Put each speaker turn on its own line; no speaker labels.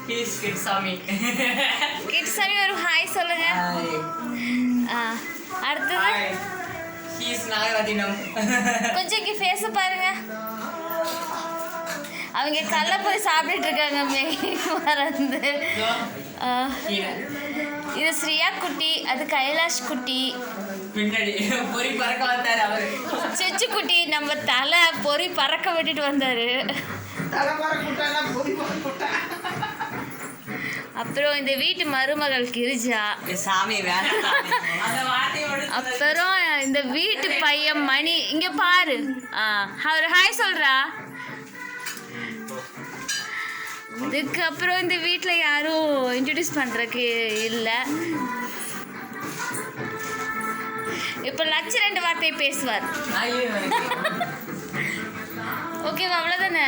கிட்சாமி
ஒரு ஹாய் சொல்லுங்க. அடுத்தது
நாகரத்தினம்.
கொஞ்சம் இங்கே ஃபேஸ பாருங்க. அவங்க கல்ல போய் சாப்பிட்டுட்டு இருக்காங்க மறந்து. இது ஸ்ரீயா குட்டி, அது கைலாஷ் குட்டி,
பின்னாடி பொறி பறக்க வந்தாரு அவரு.
செச்சு குட்டி நம்ம தலை பொறி பறக்க விட்டுட்டு வந்தாரு. அப்புறம் இந்த வீட்டு மருமகள் கிரிஜா.
சாமி
அப்புறம் இந்த வீட்டு பையன் மணி. இங்க பாரு, அவர் ஹாய் சொல்றா. அதுக்கப்புறம் இந்த வீட்டில் யாரும் இன்ட்ரடியூஸ் பண்ணுறதுக்கு இல்லை. இப்போ லட்ச 2 வார்த்தை பேசுவார். ஓகேவா? அவ்வளோதானே.